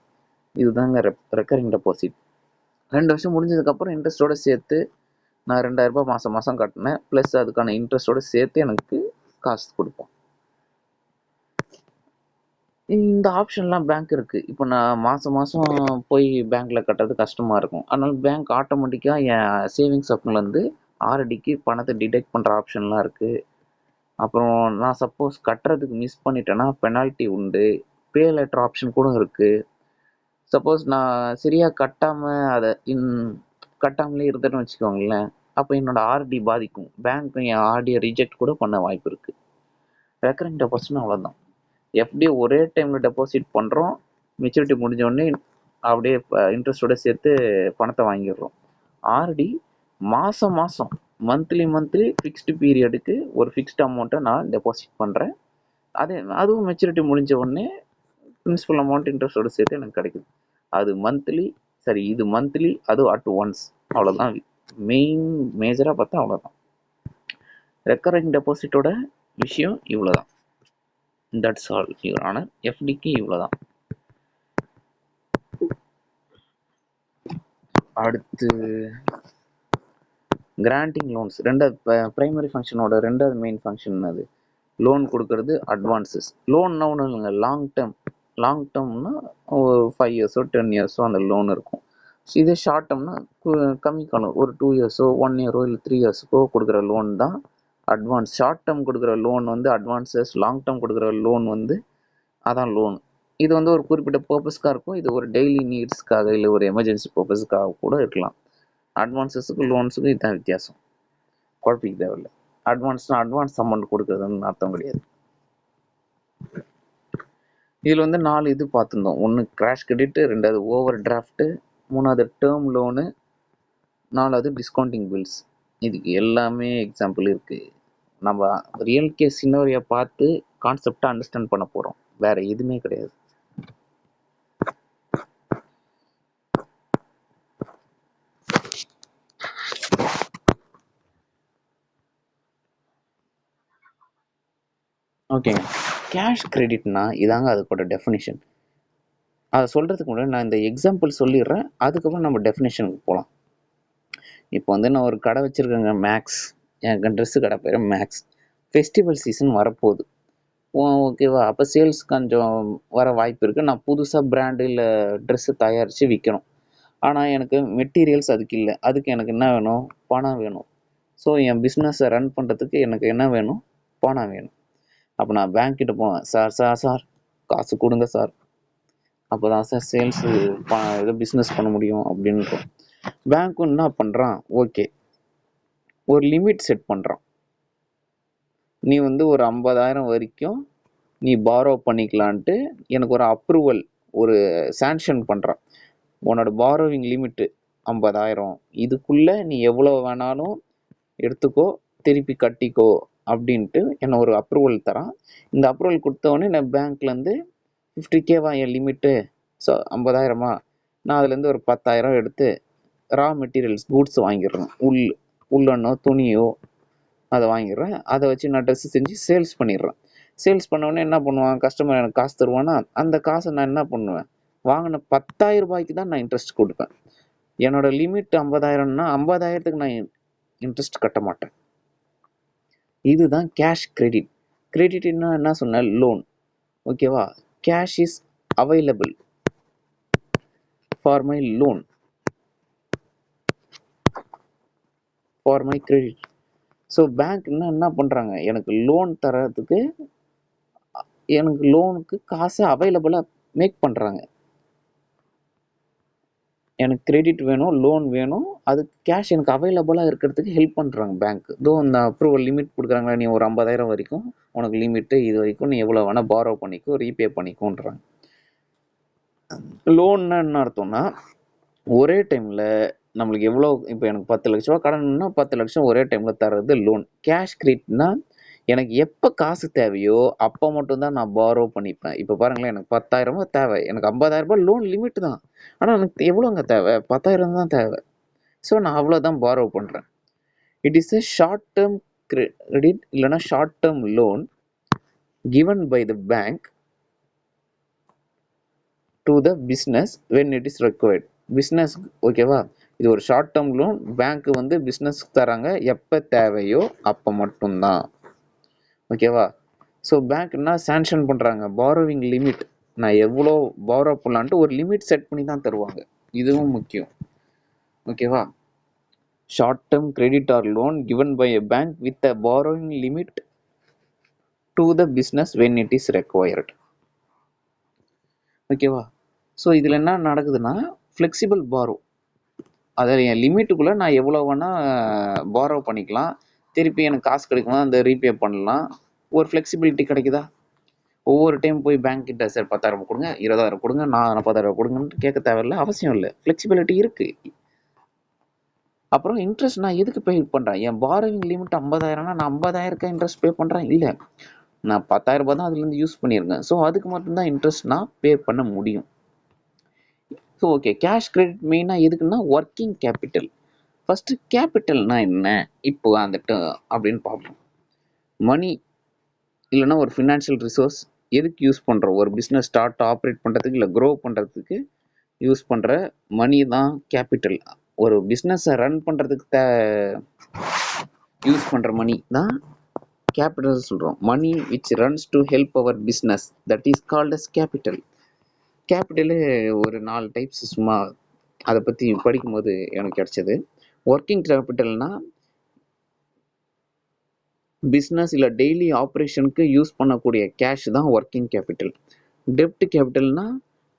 இதுதாங்க ரெக்கரிங் டெபாசிட். 2 வருஷம் முடிஞ்சதுக்கப்புறம் இன்ட்ரெஸ்ட்டோடு சேர்த்து நான் 2,000 மாதம் மாதம் கட்டினேன், ப்ளஸ் அதுக்கான இன்ட்ரெஸ்ட்டோடு சேர்த்து எனக்கு காசு கொடுப்போம். இந்த ஆப்ஷன்லாம் பேங்க் இருக்குது. இப்போ நான் மாதம் மாதம் போய் பேங்க்கில் கட்டுறது கஷ்டமாக இருக்கும். அதனால பேங்க் ஆட்டோமேட்டிக்காக என் சேவிங்ஸ் அக்கௌண்ட்லேருந்து ஆர்டிக்கு பணத்தை டிடெக்ட் பண்ணுற ஆப்ஷன்லாம் இருக்குது. அப்புறம் நான் சப்போஸ் கட்டுறதுக்கு மிஸ் பண்ணிட்டேன்னா பெனால்ட்டி உண்டு. பே லெட்டர் ஆப்ஷன் கூட இருக்குது. சப்போஸ் நான் சரியாக கட்டாமலே இருந்துட்டேன்னு வச்சுக்கோங்களேன், அப்போ என்னோட ஆர்டி பாதிக்கும். பேங்க் என் ஆர்டியை ரிஜெக்ட் கூட பண்ண வாய்ப்பு இருக்குது. ரெக்கரிங் டெபாசிட்னு அவ்வளோதான். எஃப்டி ஒரே டைமில் டெபாசிட் பண்ணுறோம், மெச்சூரிட்டி முடிஞ்சோடனே அப்படியே இன்ட்ரெஸ்ட்டோட சேர்த்து பணத்தை வாங்கிடுறோம். ஆர்டி மாதம் மாதம் மந்த்லி ஃபிக்ஸ்டு பீரியடுக்கு ஒரு ஃபிக்ஸ்டு அமௌண்ட்டை நான் டெபாசிட் பண்ணுறேன். அதுவும் மெச்சூரிட்டி முடிஞ்ச உடனே பிரின்சிபல் அமௌண்ட் இன்ட்ரெஸ்ட்டோட சேர்த்து எனக்கு கிடைக்குது. இது மந்த்லி, அதுவும் அட் ஒன்ஸ். அவ்வளோதான். மேஜராக பார்த்தா அவ்வளோதான். ரெக்கரிங் டெபாசிட்டோட விஷயம் இவ்வளோதான். That's all your honour. எஃப்டிக்கு இவ்வளோதான். அடுத்து கிராண்டிங் லோன்ஸ். பிரைமரி ஃபங்க்ஷனோட ரெண்டாவது மெயின் ஃபங்க்ஷன் அது லோன் கொடுக்கறது. அட்வான்சஸ். லோன்னா ஒன்றும் இல்லைங்க, லாங் டேர்ம்னா ஒரு 5 இயர்ஸோ 10 இயர்ஸோ அந்த லோன் இருக்கும். இதே ஷார்ட் டேர்ம்னா கம்மி காலம், ஒரு 2 இயர்ஸோ 1 இயரோ இல்லை 3 இயர்ஸுக்கோ கொடுக்குற லோன் தான் அட்வான்ஸ். ஷார்ட் டேர்ம் கொடுக்குற லோன் வந்து அட்வான்சஸ், லாங் டேர்ம் கொடுக்குற லோன் வந்து அதான் லோன். இது வந்து ஒரு குறிப்பிட்ட பர்பஸ்க்காக இருக்கும். இது ஒரு டெய்லி நீட்ஸ்க்காக இல்லை ஒரு எமர்ஜென்சி பர்பஸ்க்காக கூட இருக்கலாம். அட்வான்சஸுக்கும் லோன்ஸுக்கும் இதுதான் வித்தியாசம். குழப்பிக்க தேவையில்லை. அட்வான்ஸ்னா அட்வான்ஸ் அமௌண்ட் கொடுக்குறதுன்னு அர்த்தம் கிடையாது. இதில் வந்து 4 இது பார்த்துருந்தோம். ஒன்று கிராஷ் கிரெடிட்டு, 2வது ஓவர் டிராஃப்ட்டு, 3வது டேர்ம் லோனு, 4வது டிஸ்கவுண்டிங் பில்ஸ். இதுக்கு எல்லாமே எக்ஸாம்பிள் இருக்குது. நம்ம ரியல் கேஸ் சினாரியை பார்த்து கான்செப்டை அண்டர்ஸ்டாண்ட் பண்ண போகிறோம், வேறு எதுவுமே கிடையாது. ஓகேங்க. கேஷ் கிரெடிட்னா இதாங்க அதுக்கோட டெஃபினிஷன். அதை சொல்கிறதுக்கு முன்னாடி நான் இந்த எக்ஸாம்பிள் சொல்லிடுறேன், அதுக்கப்புறம் நம்ம டெஃபினேஷனுக்கு போகலாம். இப்போ வந்து நான் ஒரு கடை வச்சுருக்கேங்க, மேக்ஸ். எனக்கு ட்ரெஸ்ஸு கடை பேர் மேக்ஸ். ஃபெஸ்டிவல் சீசன் வரப்போகுது, ஓகேவா? அப்போ சேல்ஸ் கொஞ்சம் வர வாய்ப்பு இருக்குது. நான் புதுசாக பிராண்டு இல்லை ட்ரெஸ்ஸு தயாரித்து விற்கணும். ஆனால் எனக்கு மெட்டீரியல்ஸ் அதுக்கு இல்லை. அதுக்கு எனக்கு என்ன வேணும்? பணம் வேணும். ஸோ என் பிஸ்னஸை ரன் பண்ணுறதுக்கு எனக்கு என்ன வேணும்? பணம் வேணும். அப்போ நான் பேங்க்கிட்ட போவேன், சார் காசு கொடுங்க சார், அப்போ தான் சார் சேல்ஸு ஏதோ பிஸ்னஸ் பண்ண முடியும் அப்படின்ட்டு. பேங்க்கும் என்ன பண்ணுறான்? ஓகே, ஒரு லிமிட் செட் பண்ணுறான். நீ வந்து ஒரு 50,000 வரைக்கும் நீ பாரோ பண்ணிக்கலான்ட்டு எனக்கு ஒரு அப்ரூவல், ஒரு சாங்ஷன் பண்ணுறான். உன்னோட பாரோவிங் லிமிட்டு 50,000, இதுக்குள்ளே நீ எவ்வளோ வேணாலும் எடுத்துக்கோ, திருப்பி கட்டிக்கோ அப்படின்ட்டு என்னை ஒரு அப்ரூவல் தரான். இந்த அப்ரூவல் கொடுத்தவொடனே நான் பேங்க்லேருந்து 50K என் லிமிட்டு, ஸோ 50,000, நான் அதுலேருந்து ஒரு 10,000 எடுத்து ரா மெட்டீரியல்ஸ் கூட்ஸ் வாங்கிடுறேன். உள்ளன்னோ துணியோ அதை வாங்கிடுறேன். அதை வச்சு நான் ட்ரெஸ்ஸு செஞ்சு சேல்ஸ் பண்ணிடுறேன். சேல்ஸ் பண்ணோடனே என்ன பண்ணுவான்? கஸ்டமர் எனக்கு காசு தருவானா? அந்த காசை நான் என்ன பண்ணுவேன்? வாங்கின 10,000 ரூபாய்க்கு தான் நான் இன்ட்ரெஸ்ட் கொடுப்பேன். என்னோட லிமிட் 50,000னா 50,000த்துக்கு நான் இன்ட்ரெஸ்ட் கட்ட மாட்டேன். இதுதான் கேஷ் கிரெடிட். கிரெடிட்னா என்ன சொன்ன, லோன். ஓகேவா? Cash is available for my loan, for my credit. So பேங்க்னா என்ன பண்ணுறாங்க, எனக்கு லோன் தரதுக்கு, எனக்கு லோனுக்கு காசை அவைலபிளாக மேக் பண்ணுறாங்க. எனக்கு கிரெடிட் வேணும், லோன் வேணும், அதுக்கு கேஷ் எனக்கு அவைலபிளாக இருக்கிறதுக்கு ஹெல்ப் பண்ணுறாங்க பேங்க். இதோ இந்த அப்ரூவல் லிமிட் கொடுக்குறாங்களா, நீ ஒரு 50,000 வரைக்கும் உனக்கு லிமிட்டு, இது வரைக்கும் நீ எவ்வளோ வேணால் பாரோ பண்ணிக்கோ, ரீபே பண்ணிக்கோன்றாங்க. லோன்னா என்ன அர்த்தம்னா, ஒரே டைமில் நம்மளுக்கு எவ்வளோ, இப்போ எனக்கு 10 லட்ச ரூபா கடன்னா 10 லட்சம் ஒரே டைமில் தர்றது லோன். கேஷ் கிரெடிட்னா எனக்கு எப்போ காசு தேவையோ அப்போ மட்டும்தான் நான் பாரோ பண்ணிப்பேன். இப்போ பாருங்களேன், எனக்கு 10,000 ரூபாய் தேவை, எனக்கு 50,000 ரூபாய் லோன் லிமிட் தான், ஆனால் எனக்கு எவ்வளோங்க தேவை, 10,000 தான் தேவை. ஸோ நான் அவ்வளோதான் பாரோ பண்ணுறேன். It is a short term credit, இல்லைனா short term loan given by the bank to the business when it is required. Business, ஓகேவா? இது ஒரு ஷார்ட் டேர்ம் லோன், பேங்க் வந்து பிஸ்னஸ் தராங்க எப்போ தேவையோ அப்போ மட்டும்தான். ஓகேவா? ஸோ பேங்க் என்ன சாங்ஷன் பண்ணுறாங்க, பாரோவிங் லிமிட், நான் எவ்வளோ பாரோ பண்ணலான்ட்டு ஒரு லிமிட் செட் பண்ணி தான் தருவாங்க. இதுவும் முக்கியம். ஓகேவா? Short term credit R loan given by a bank with a borrowing limit to the business when it is required. ஓகேவா? ஸோ இதில் என்ன நடக்குதுன்னா, ஃப்ளெக்சிபிள் பாரோ, அதில் என் லிமிட்டுக்குள்ளே நான் எவ்வளோ வேணால் பாரோ பண்ணிக்கலாம், திருப்பி எனக்கு காசு கிடைக்குமா அந்த ரீபே பண்ணலாம், ஒரு ஃப்ளெக்சிபிலிட்டி கிடைக்குதா? ஒவ்வொரு டைம் போய் பேங்க் கிட்ட சார் 10,000 கொடுங்க, 20,000 கொடுங்க, நான் 40,000 கொடுங்கன்னு கேட்க தேவையில்லை, அவசியம் இல்லை, ஃப்ளெக்சிபிலிட்டி இருக்குது. அப்புறம் இன்ட்ரெஸ்ட் நான் எதுக்கு பே பண்ணுறேன், என் பாரோவிங் லிமிட் 50,000னா நான் 50,000 இன்ட்ரெஸ்ட் பே பண்ணுறேன்? இல்லை, நான் 10,000 ரூபாய் தான் அதுலேருந்து யூஸ் பண்ணியிருக்கேன். ஸோ அதுக்கு மட்டும்தான் இன்ட்ரெஸ்ட் நான் பே பண்ண முடியும். ஸோ ஓகே, கேஷ் கிரெடிட் மெயினாக எதுக்குன்னா ஒர்க்கிங் கேபிட்டல். ஃபஸ்ட்டு கேபிட்டல்னா என்ன இப்போ வந்துட்டு அப்படின்னு பார்ப்போம். மணி இல்லைன்னா ஒரு ஃபினான்ஷியல் ரிசோர்ஸ் எதுக்கு யூஸ் பண்ணுறோம், ஒரு பிஸ்னஸ் ஸ்டார்ட் ஆப்ரேட் பண்ணுறதுக்கு இல்லை க்ரோ பண்ணுறதுக்கு யூஸ் பண்ணுற மணி தான் கேபிட்டல். ஒரு பிஸ்னஸை ரன் பண்ணுறதுக்கு யூஸ் பண்ணுற மணி தான் கேபிட்டல் சொல்கிறோம். Money which runs to help our business, that is called as capital. Capital ஒரு 4 டைப்ஸ், சும்மா அதை பற்றி படிக்கும்போது எனக்கு கிடைச்சது. ஒர்க்கிங் கேபிட்டல்னா பிஸ்னஸ் இல்லை டெய்லி ஆப்ரேஷனுக்கு யூஸ் பண்ணக்கூடிய கேஷ் தான் ஒர்க்கிங் கேபிட்டல். டெப்ட் கேபிட்டல்னா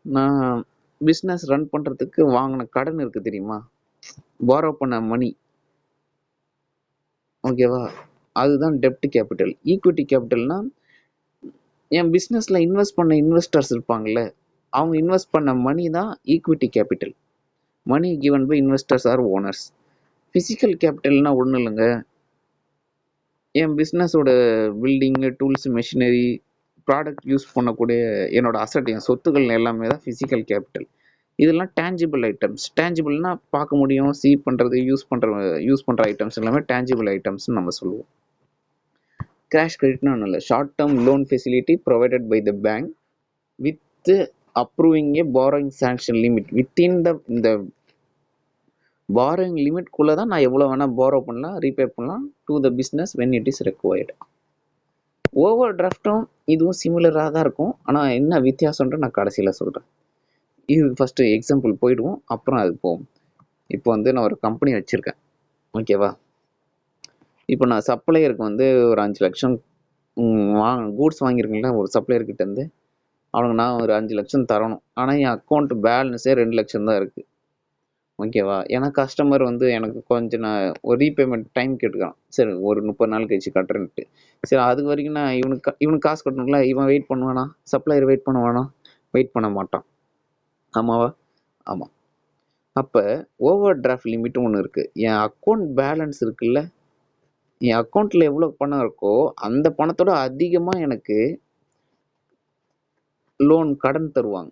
நான் பிஸ்னஸ் ரன் பண்ணுறதுக்கு வாங்கின கடன் இருக்குது தெரியுமா, பாரோ பண்ண மணி, ஓகேவா, அதுதான் டெப்ட் கேபிட்டல். ஈக்விட்டி கேபிட்டல்னா என் பிஸ்னஸில் இன்வெஸ்ட் பண்ண இன்வெஸ்டர்ஸ் இருப்பாங்கள்ல, அவங்க இன்வெஸ்ட் பண்ண மணி தான் equity capital. Money given by investors or owners. Physical கேபிட்டல்னா ஒன்றும் இல்லைங்க, என் பிஸ்னஸோட building, tools, machinery, product use பண்ணக்கூடிய என்னோட அசட், என் சொத்துக்கள் எல்லாமே தான் ஃபிசிக்கல் கேபிட்டல். இதெல்லாம் டேஞ்சிபிள் ஐட்டம்ஸ். டேஞ்சிபிள்னா பார்க்க முடியும், சீ பண்ணுறது, யூஸ் பண்ணுற ஐட்டம்ஸ் எல்லாமே டேஞ்சிபிள் ஐட்டம்ஸ்னு நம்ம சொல்லுவோம். கேஷ் கிரெடிட்னா ஒன்றும் இல்லை, short term loan facility provided by the bank with approving a borrowing sanction limit. Within இந்த பாரோயிங் லிமிட்குள்ளே தான் நான் எவ்வளோ வேணால் பாரோ பண்ணலாம், ரீபே பண்ணலாம் to the business when it is required. Over டிராஃப்டும் இதுவும் சிமிலராக தான் இருக்கும், ஆனால் என்ன வித்தியாசம்ன்ற நான் கடைசியில் சொல்கிறேன். இது ஃபஸ்ட்டு எக்ஸாம்பிள் போயிடுவோம், அப்புறம் அது போகும். இப்போ வந்து நான் ஒரு கம்பெனி வச்சுருக்கேன், ஓகேவா. இப்போ நான் சப்ளையருக்கு வந்து ஒரு 5 லட்சம் கூட்ஸ் வாங்கியிருக்கேன்ல ஒரு சப்ளையர்கிட்டேருந்து, அவனுக்கு நான் ஒரு 5 லட்சம் தரணும். ஆனால் என் அக்கௌண்ட் பேலன்ஸே 2 லட்சம் தான் இருக்குது, ஓகேவா. ஏன்னா கஸ்டமர் வந்து எனக்கு கொஞ்சம் நான் ஒரு ரீபேமெண்ட் டைம் கேட்டுக்கான், சரி ஒரு 30 நாள் கழிச்சு கட்டுறேன்ட்டு. சரி அதுக்கு வரைக்கும் நான் இவனுக்கு காசு கட்டணும்ல, இவன் வெயிட் பண்ணுவானா, சப்ளையர் வெயிட் பண்ணுவானா, வெயிட் பண்ண மாட்டான், ஆமாவா? ஆமாம். அப்போ ஓவர் டிராஃப்ட் லிமிட்டும் ஒன்று இருக்குது. என் அக்கௌண்ட் பேலன்ஸ் இருக்குல்ல, என் அக்கௌண்ட்டில் எவ்வளோ பணம் இருக்கோ அந்த பணத்தோட அதிகமாக எனக்கு லோன் கடன் தருவாங்க,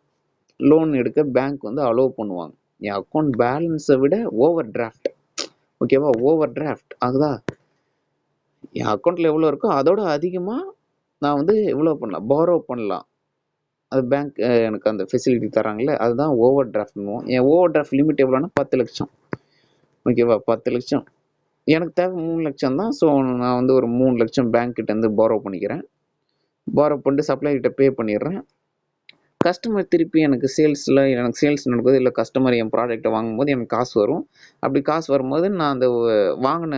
லோன் எடுக்க பேங்க் வந்து அலோவ் பண்ணுவாங்க. என் அக்கௌண்ட் பேலன்ஸை விட ஓவர் டிராஃப்ட், ஓகேவா, ஓவர் டிராஃப்ட் ஆகுதா, என் அக்கௌண்ட்டில் எவ்வளோ இருக்கோ அதோட அதிகமாக நான் வந்து எவ்வளோ பண்ணலாம், பாரோ பண்ணலாம். அது பேங்க் எனக்கு அந்த ஃபெசிலிட்டி தராங்கல்ல, அதுதான் ஓவர் டிராஃப்ட்னுவோம். என் ஓவர் டிராஃப்ட் லிமிட் எவ்வளோன்னா 10,00,000. ஓகேவா? 10,00,000 எனக்கு தேவை 3,00,000 தான். ஸோ நான் வந்து ஒரு 3,00,000 பேங்க் கிட்டேருந்து பாரோ பண்ணிக்கிறேன். பாரோ பண்ணிட்டு சப்ளையர் கிட்ட பே பண்ணிடுறேன். கஸ்டமர் திருப்பி எனக்கு சேல்ஸ் நடக்குது, இல்லை கஸ்டமர் என் ப்ராடக்ட்டை வாங்கும்போது எனக்கு காசு வரும். அப்படி காசு வரும்போது நான் அந்த வாங்கின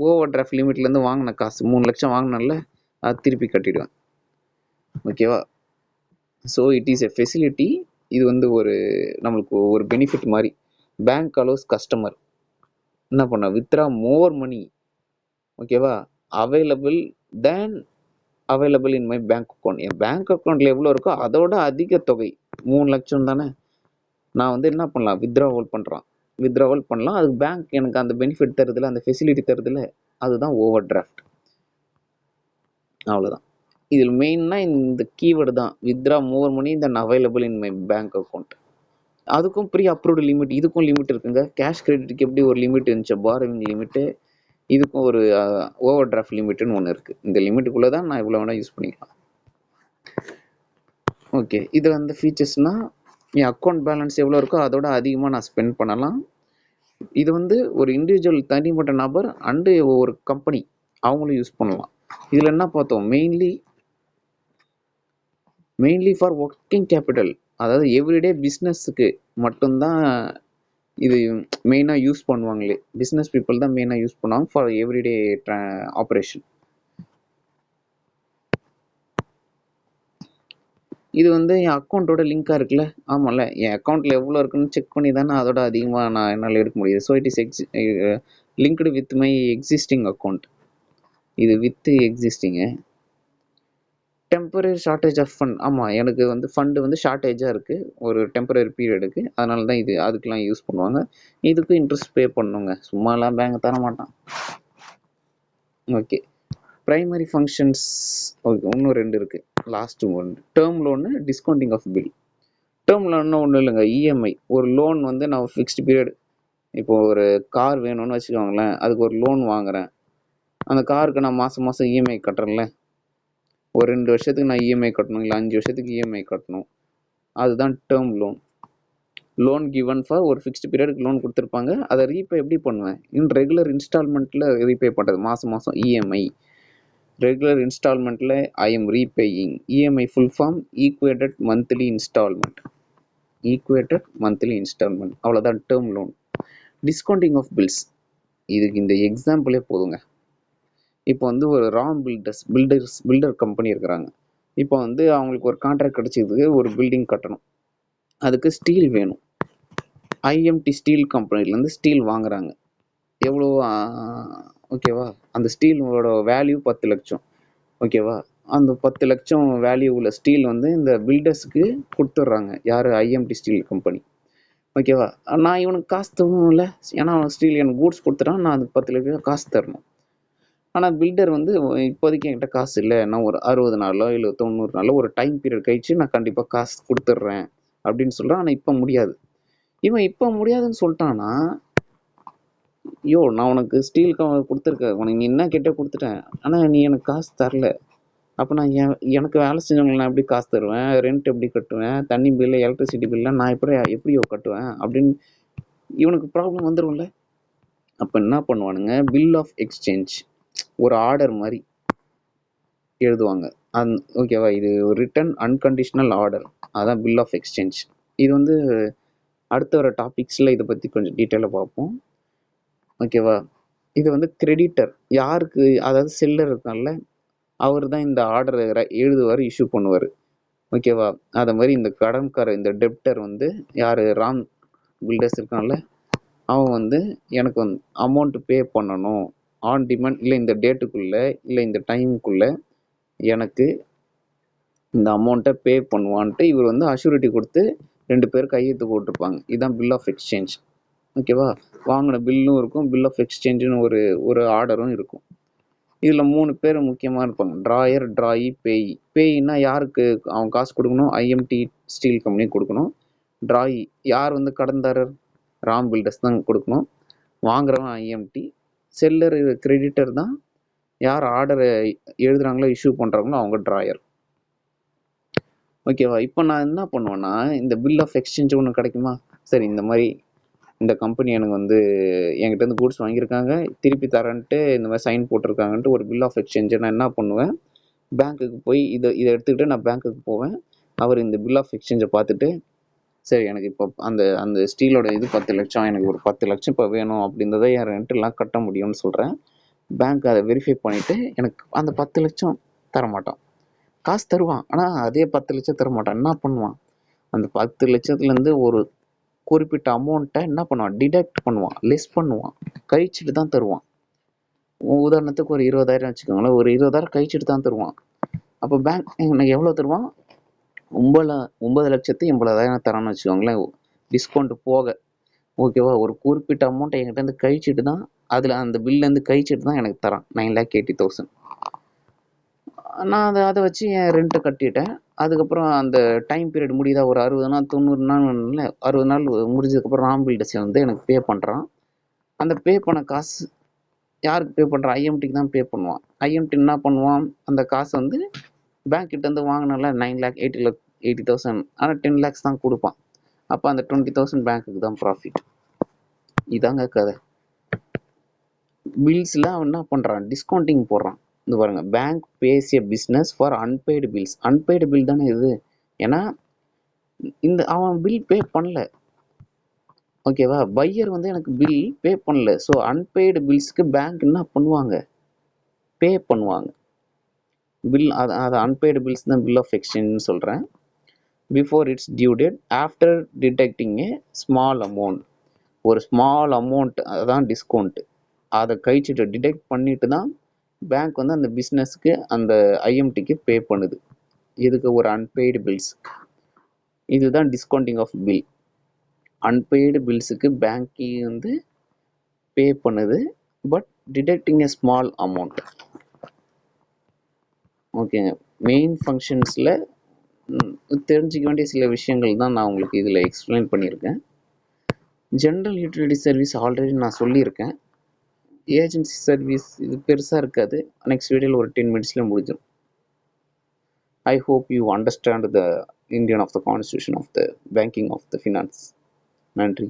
ஓவர் டிராஃப்ட் லிமிட்லேருந்து வாங்கின காசு 3,00,000 வாங்கினேன்ல, அது திருப்பி கட்டிடுவேன். ஓகேவா? So it is a facility. இது வந்து ஒரு நம்மளுக்கு ஒரு பெனிஃபிட் மாதிரி. பேங்க் அலோஸ் கஸ்டமர் என்ன பண்ண வித்ரா மோர் மணி. ஓகேவா? Available than available in my bank account. N bank அக்கௌண்ட்ல எவ்வளோ இருக்கோ அதோட அதிக தொகை 3,00,000 தானே. நான் வந்து என்ன பண்ணலாம், வித்ட்ராவல் பண்ணலாம். அதுக்கு பேங்க் எனக்கு அந்த பெனிஃபிட் தருதுல, அந்த ஃபெசிலிட்டி தருதுல, அதுதான் ஓவர் டிராஃப்ட். அவ்வளோதான். இதில் மெயினாக இந்த கீவேர்டு தான், withdraw more money than available in my bank account. அதுக்கும் ப்ரீ அப்ரூவ்டு லிமிட், இதுக்கும் லிமிட் இருக்குங்க. கேஷ் கிரெடிட்டுக்கு எப்படி ஒரு லிமிட் இருந்துச்சு, பாரோவிங் லிமிட்டு, இதுக்கும் ஒரு ஓவர் டிராஃப்ட் லிமிட்டுன்னு ஒன்று இருக்குது. இந்த லிமிட்டுக்குள்ளே தான் நான் இவ்வளோ வேணால் யூஸ் பண்ணிக்கலாம். ஓகே, இது வந்து ஃபீச்சர்ஸ்னால் என் அக்கௌண்ட் பேலன்ஸ் எவ்வளோ இருக்கோ அதோட அதிகமாக நான் ஸ்பெண்ட் பண்ணலாம். இது வந்து ஒரு இண்டிவிஜுவல் தனிப்பட்ட நபர் அண்டு ஒரு கம்பெனி அவங்களும் யூஸ் பண்ணலாம். இதில் என்ன பார்த்தோம், மெயின்லி ஃபார் ஒர்க்கிங் கேபிட்டல், அதாவது எவ்ரிடே பிஸ்னஸுக்கு மட்டும்தான் இது மெயினாக யூஸ் பண்ணுவாங்களே. பிஸ்னஸ் பீப்புள் தான் மெயினாக யூஸ் பண்ணுவாங்க ஃபார் எவ்ரிடே ஆப்ரேஷன். இது வந்து என் அக்கௌண்ட்டோட லிங்காக இருக்குல்ல. ஆமாம்ல, என் அக்கௌண்ட்டில் எவ்வளோ இருக்குன்னு செக் பண்ணி தானே அதோட அதிகமாக நான் என்னால் எடுக்க முடியுது. So it is linked with my existing account. இது with existing. Temporary shortage of fund. ஆமாம், எனக்கு வந்து ஃபண்டு வந்து ஷார்ட்டேஜாக இருக்குது ஒரு டெம்பரரி பீரியடுக்கு. அதனால தான் இது அதுக்கெலாம் யூஸ் பண்ணுவாங்க. இதுக்கும் இன்ட்ரெஸ்ட் பே பண்ணுங்க, சும்மாலாம் பேங்க் தர மாட்டான். Okay, primary functions. ஓகே, இன்னும் 2 இருக்குது. லாஸ்ட்டு ஒன்று term loan, discounting of bill. Term லோன்னா ஒன்றும் இல்லைங்க, இஎம்ஐ. ஒரு லோன் வந்து நான் ஃபிக்ஸ்டு பீரியட், இப்போது ஒரு கார் வேணும்னு வச்சுக்கோங்களேன், அதுக்கு ஒரு லோன் வாங்குகிறேன். அந்த காருக்கு நான் மாதம் மாதம் இஎம்ஐ கட்டுறேன்ல, ஒரு 2 வருஷத்துக்கு நான் இஎம்ஐ கட்டணும், இல்லை 5 வருஷத்துக்கு இஎம்ஐ கட்டணும். அதுதான் term loan. Loan given for ஒரு ஃபிக்ஸ்டு பீரியடுக்கு லோன் கொடுத்துருப்பாங்க. அதை ரீபே எப்படி பண்ணுவேன், ரெகுலர் இன்ஸ்டால்மெண்ட்டில் ரீபே பண்ணுறது. மாதம் மாதம் இஎம்ஐ ரெகுலர் இன்ஸ்டால்மெண்ட்டில் I am repaying. EMI full form equated monthly installment. அவ்வளோதான் term loan. Discounting of bills, இதுக்கு இந்த எக்ஸாம்பிளே போதுங்க. இப்போ வந்து ஒரு ராம் பில்டர் கம்பெனி இருக்கிறாங்க. இப்போ வந்து அவங்களுக்கு ஒரு கான்ட்ராக்ட் கிடைச்சதுக்கு ஒரு பில்டிங் கட்டணும். அதுக்கு ஸ்டீல் வேணும். ஐஎம்டி ஸ்டீல் கம்பெனிலேருந்து ஸ்டீல் வாங்குறாங்க. எவ்வளோ, ஓகேவா? அந்த ஸ்டீலோட வேல்யூ 10 லட்சம். ஓகேவா? அந்த 10 லட்சம் வேல்யூ உள்ள ஸ்டீல் வந்து இந்த பில்டர்ஸுக்கு கொடுத்துட்றாங்க. யார்? IMD steel company. ஓகேவா? நான் இவனுக்கு காசு தரணும்ல, ஏன்னா அவன் ஸ்டீல் எனக்கு கூட்ஸ் கொடுத்துட்டான், நான் அதுக்கு 10 லட்சம் காசு தரணும். ஆனால் பில்டர் வந்து இப்போதைக்கு என்கிட்ட காசு இல்லை, நான் ஒரு 60 நாளோ இல்லை 90 நாளோ ஒரு டைம் பீரியட் கழிச்சு நான் கண்டிப்பாக காசு கொடுத்துட்றேன் அப்படின்னு சொல்கிறான். ஆனால் இப்போ முடியாது. இவன் இப்போ முடியாதுன்னு சொல்லிட்டான்னா, நான் உனக்கு ஸ்டீல் கொடுத்துருக்கேன், உனக்கு நீ என்ன கேட்டே கொடுத்துட்டேன், ஆனால் நீ எனக்கு காசு தரல. அப்போ நான் எனக்கு வேலை செஞ்சவங்களுக்கு நான் எப்படி காசு தருவேன், ரெண்ட் எப்படி கட்டுவேன், தண்ணி பில்லு எலக்ட்ரிசிட்டி பில்லாம் நான் எப்படியோ கட்டுவேன் அப்படின்னு இவனுக்கு ப்ராப்ளம் வந்துடும்ல. அப்போ என்ன பண்ணுவானுங்க, பில் ஆஃப் எக்ஸ்சேஞ்ச் ஒரு ஆர்டர் மாதிரி எழுதுவாங்க. ஓகேவா? இது ரிட்டன் அன்கண்டிஷனல் ஆர்டர், அதான் பில் ஆஃப் எக்ஸ்சேஞ்ச். இது வந்து அடுத்த வர டாபிக்ஸில் இதை பற்றி கொஞ்சம் டீட்டெயிலாக பார்ப்போம். ஓகேவா? இது வந்து கிரெடிட்டர் யாருக்கு, அதாவது செல்லர் இருக்கான்ல, அவர் தான் இந்த ஆர்டரை எழுதுவார், இஷ்யூ பண்ணுவார். ஓகேவா? அதை மாதிரி இந்த கடன்காரர், இந்த டெப்டர் வந்து யார்? ராம் பில்டர்ஸ் இருக்கான்ல, அவன் வந்து எனக்கு வந்து அமௌண்ட்டு பே பண்ணணும் ஆன் டிமாண்ட், இல்லை இந்த டேட்டுக்குள்ளே இல்லை இந்த டைமுக்குள்ளே எனக்கு இந்த அமௌண்ட்டை பே பண்ணுவான்ட்டு இவர் வந்து அஷ்யூரிட்டி கொடுத்து 2 பேர் கையெழுத்து போட்டிருப்பாங்க. இதுதான் பில் ஆஃப் எக்ஸ்சேஞ்ச். ஓகேவா? வாங்கின பில்லும் இருக்கும், பில் ஆஃப் எக்ஸ்சேஞ்சுன்னு ஒரு ஆர்டரும் இருக்கும். இதில் 3 பேர் முக்கியமாக இருப்பாங்க, ட்ராயர், ட்ராயி, பேயி. பேயின்னா யாருக்கு அவன் காசு கொடுக்கணும்? ஐஎம்டி ஸ்டீல் கம்பெனி கொடுக்கணும். ட்ராயி யார்? வந்து கடன்தாரர், ராம் பில்டர்ஸ் தான் கொடுக்கணும். வாங்குறவன் ஐஎம்டி. செல்லர், கிரெடிட்டர் தான் யார் ஆர்டரை எழுதுகிறாங்களோ, இஷ்யூ பண்ணுறாங்களோ அவங்க ட்ராயர். ஓகேவா? இப்போ நான் என்ன பண்ணுவேன்னா, இந்த பில் ஆஃப் எக்ஸ்சேஞ்ச் ஒண்ணு கிடைக்குமா? சரி இந்த மாரி இந்த கம்பெனி எனக்கு வந்து என்கிட்ட இருந்து கூட்ஸ் வாங்கியிருக்காங்க, திருப்பி தரேன்ட்டு இந்த மாரி சைன் போட்டிருக்காங்கன்ட்டு ஒரு பில் ஆஃப் எக்ஸ்சேஞ்ச நான் என்ன பண்ணுவேன், பேங்க்குக்கு போய் இத எடுத்துக்கிட்டு நான் பேங்க்குக்கு போவேன். அவர் இந்த பில் ஆஃப் எக்ஸ்சேஞ்ச பார்த்துட்டு, சரி எனக்கு இப்போ அந்த அந்த ஸ்டீலோட இது 10,00,000 எனக்கு ஒரு 10,00,000 இப்போ வேணும் அப்படின்றத என் ரெண்ட்லாம் கட்ட முடியும்னு சொல்றேன். பேங்க் அதை வெரிஃபை பண்ணிட்டு எனக்கு அந்த 10,00,000 தரமாட்டான். காசு தருவான். ஆனா அதே 10,00,000 தரமாட்டான். என்ன பண்ணுவான்? அந்த 10,00,000லேருந்து ஒரு குறிப்பிட்ட அமௌண்ட்டை என்ன பண்ணுவான்? டிடக்ட் பண்ணுவான். லெஸ் பண்ணுவான். கழிச்சுட்டு தான் தருவான். உதாரணத்துக்கு ஒரு 20,000 வச்சுக்கோங்களேன். ஒரு 20,000 கழிச்சுட்டு தான் தருவான். அப்போ பேங்க் எனக்கு எவ்வளோ தருவான்? 9,80,000 தரான்னு வச்சுக்கோங்களேன். டிஸ்கவுண்ட் போக. ஓகேவா? ஒரு குறிப்பிட்ட அமௌண்ட்டை என்கிட்ட இருந்து கழிச்சுட்டு தான் அதில் அந்த பில்லேருந்து கழிச்சுட்டு தான் எனக்கு தரான். 9,80,000. நான் அதை வச்சு என் ரெண்ட்டை கட்டிட்டேன். அதுக்கப்புறம் அந்த டைம் பீரியட் முடியுதா ஒரு 60 நாள் 90 நாள் 60 நாள் முடிஞ்சதுக்கப்புறம் ராம் பில்டர்ஸ் வந்து எனக்கு பே பண்ணுறான். அந்த பே பண்ண காசு யாருக்கு பே பண்ணுறான்? ஐஎம்டிக்கு தான் பே பண்ணுவான். ஐஎம்டி என்ன பண்ணுவான்? அந்த காசை வந்து பேங்க் கிட்டேருந்து வாங்கினால 9,80,000 ஆனால் 10 lakhs தான் கொடுப்பான். அப்போ அந்த 20,000 பேங்க்குக்கு தான் ப்ராஃபிட். இதாங்க கதை. பில்ஸில் அவன் என்ன பண்ணுறான்? டிஸ்கவுண்டிங் போடுறான். இந்த பாருங்க, bank pays a business for unpaid bills. Unpaid bill தானே இது. ஏன்னா இந்த அவன் பில் பே பண்ணல. ஓகேவா? பையர் வந்து எனக்கு பில் பே பண்ணல. ஸோ அன்பெய்டு பில்ஸ்க்கு பேங்க் என்ன பண்ணுவாங்க? பே பண்ணுவாங்க. பில் அது அன்பெய்டு பில்ஸ் தான் பில் ஆஃப் எக்ஸ்சேஞ்ச்னு சொல்கிறேன். Before its due date after detecting a small amount. ஒரு ஸ்மால் அமௌண்ட் அதான் டிஸ்கவுண்ட். அதை கழிச்சுட்டு டிடெக்ட் பண்ணிட்டு தான் பேங்க் வந்து அந்த பிஸ்னஸ்க்கு அந்த ஐஎம்டிக்கு பே பண்ணுது. இதுக்கு ஒரு அன்பெய்டு பில்ஸ். இதுதான் டிஸ்கவுண்டிங் ஆஃப் பில். அன்பெய்டு பில்ஸுக்கு பேங்க் வந்து பே பண்ணுது, but detecting a small amount. ஓகேங்க. மெயின் ஃபங்க்ஷன்ஸில் தெரிஞ்சிக்க வேண்டிய சில விஷயங்கள் தான் நான் உங்களுக்கு இதில் எக்ஸ்பிளைன் பண்ணியிருக்கேன். ஜென்ரல் யூட்டிலிட்டி சர்வீஸ் ஆல்ரெடி நான் சொல்லியிருக்கேன். ஏஜென்சி சர்வீஸ் இது பெருசாக இருக்காது. நெக்ஸ்ட் வீடியோவில் ஒரு 10 minutesல முடிஞ்சிடும். I hope you understand the Indian of the constitution of the banking of the finance. நன்றி.